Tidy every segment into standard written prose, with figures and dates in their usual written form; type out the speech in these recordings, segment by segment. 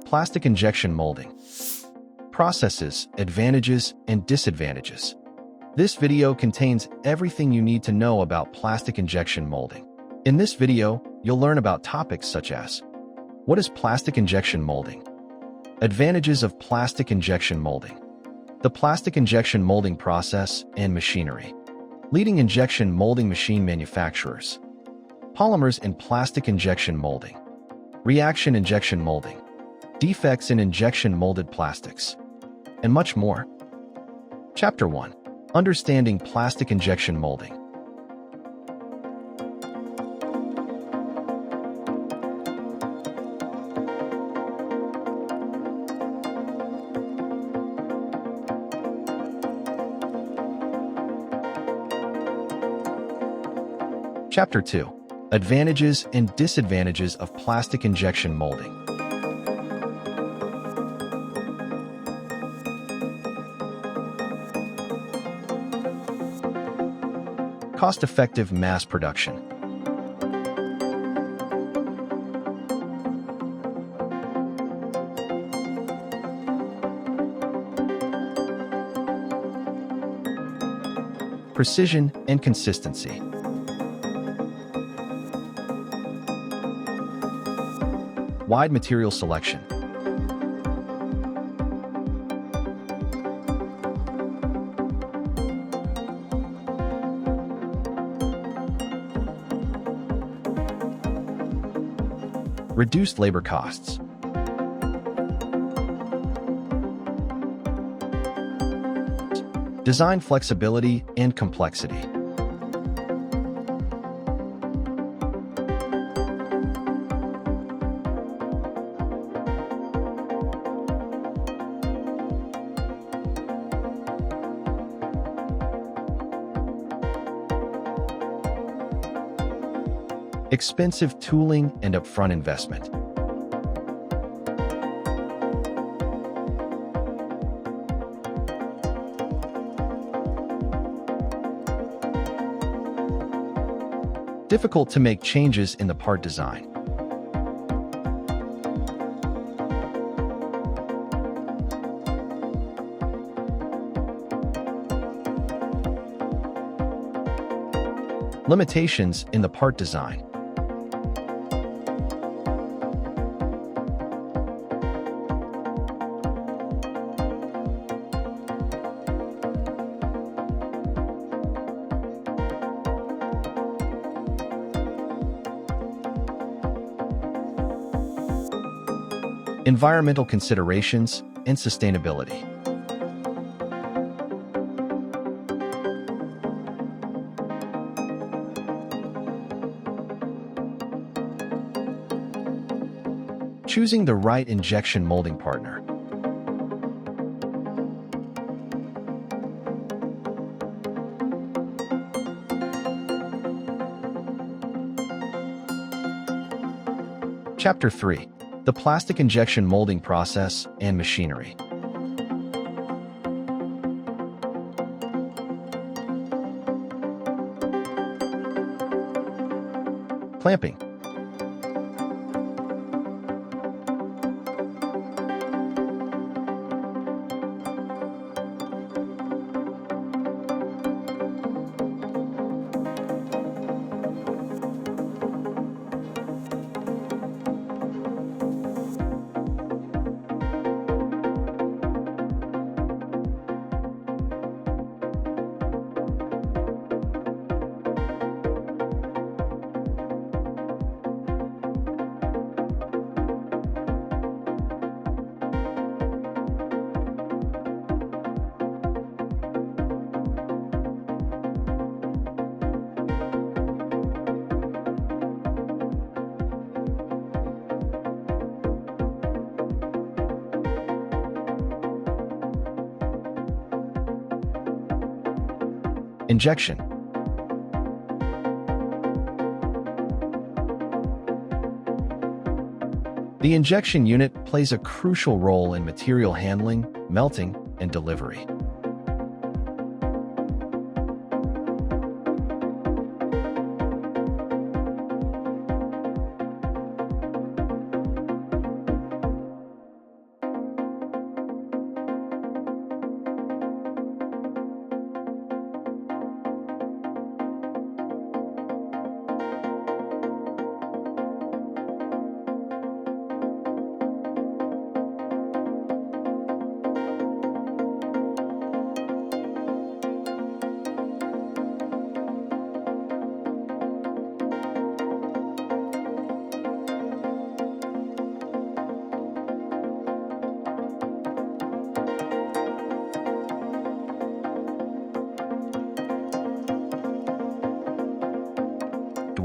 Plastic injection molding. Processes, advantages, and disadvantages. This video contains everything you need to know about plastic injection molding. In this video, you'll learn about topics such as: what is plastic injection molding? Advantages of plastic injection molding. The plastic injection molding process and machinery. Leading injection molding machine manufacturers. Polymers in plastic injection molding. Reaction injection molding. Defects in injection molded plastics. And much more. Chapter 1. Understanding plastic injection molding. Chapter 2. Advantages and disadvantages of plastic injection molding. Cost-effective mass production. Precision and consistency. Wide material selection. Reduced labor costs. Design flexibility and complexity. Expensive tooling and upfront investment. Difficult to make changes in the part design. Limitations in the part design. Environmental considerations and sustainability. Choosing the right injection molding partner. Chapter 3. The plastic injection molding process and machinery. Clamping. Injection. The injection unit plays a crucial role in material handling, melting, and delivery.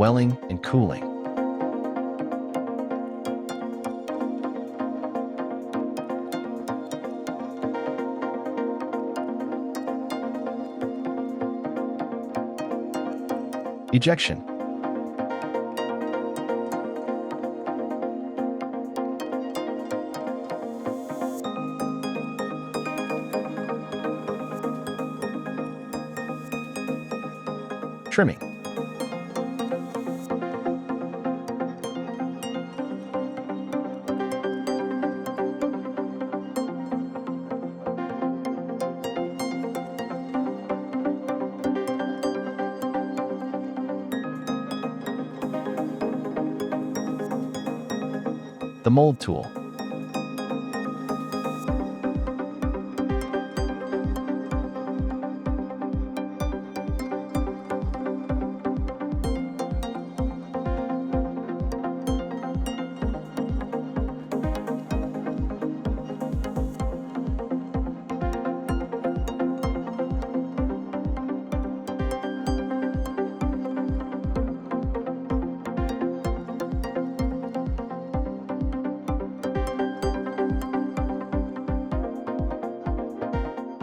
welling, and cooling. Ejection. Trimming. The mold tool.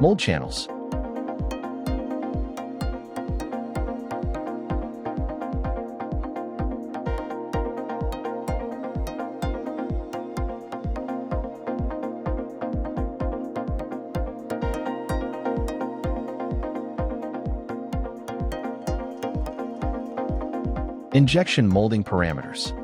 Mold channels. Injection molding parameters.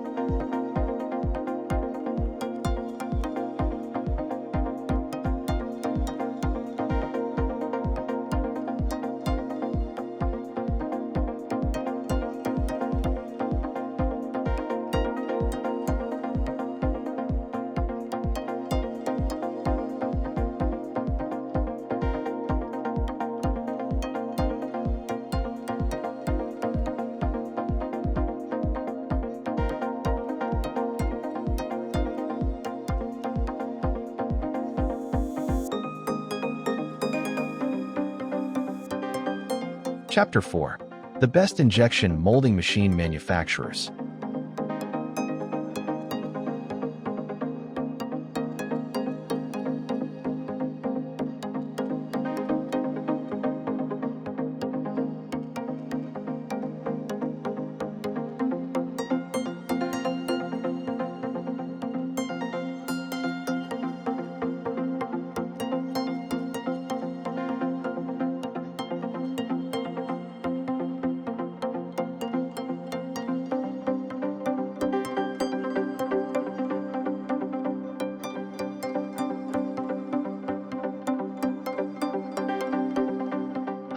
Chapter 4. The best injection molding machine manufacturers.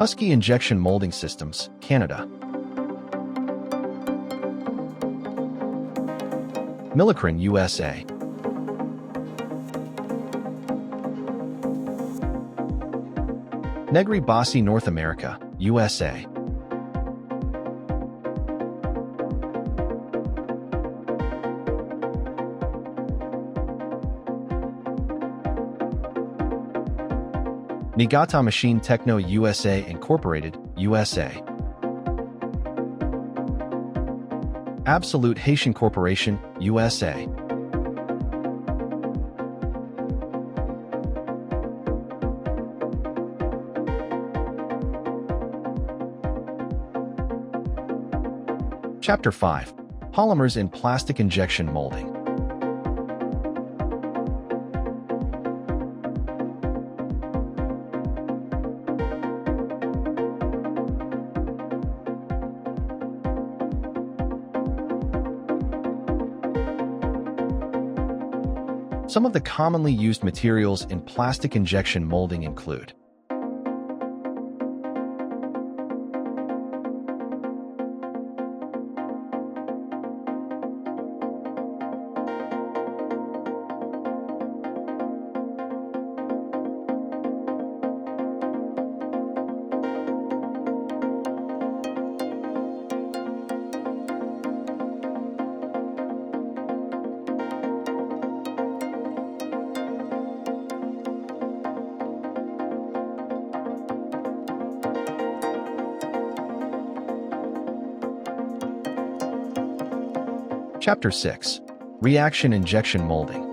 Husky Injection Molding Systems, Canada. Millicron, USA. Negri Bossi, North America, USA. Niigata Machine Techno USA Incorporated, USA. Absolute Haitian Corporation, USA. Chapter 5. Polymers in Plastic Injection Molding. Some of the commonly used materials in plastic injection molding include Chapter 6. Reaction Injection Molding.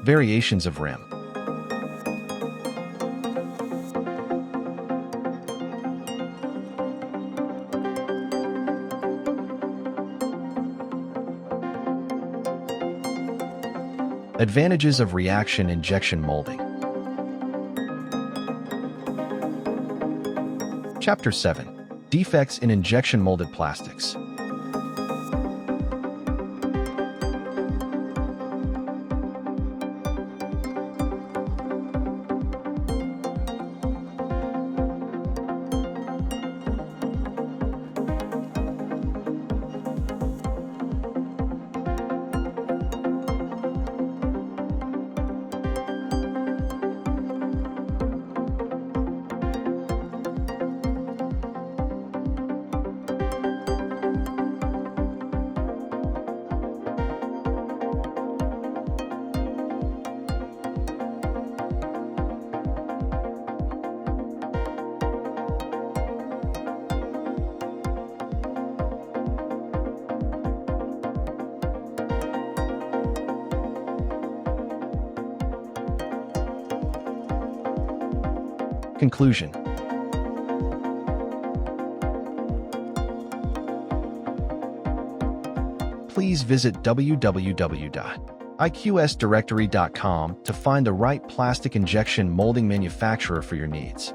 Variations of rim. Advantages of reaction injection molding. Chapter 7. Defects in injection molded plastics. Conclusion. Please visit www.iqsdirectory.com to find the right plastic injection molding manufacturer for your needs.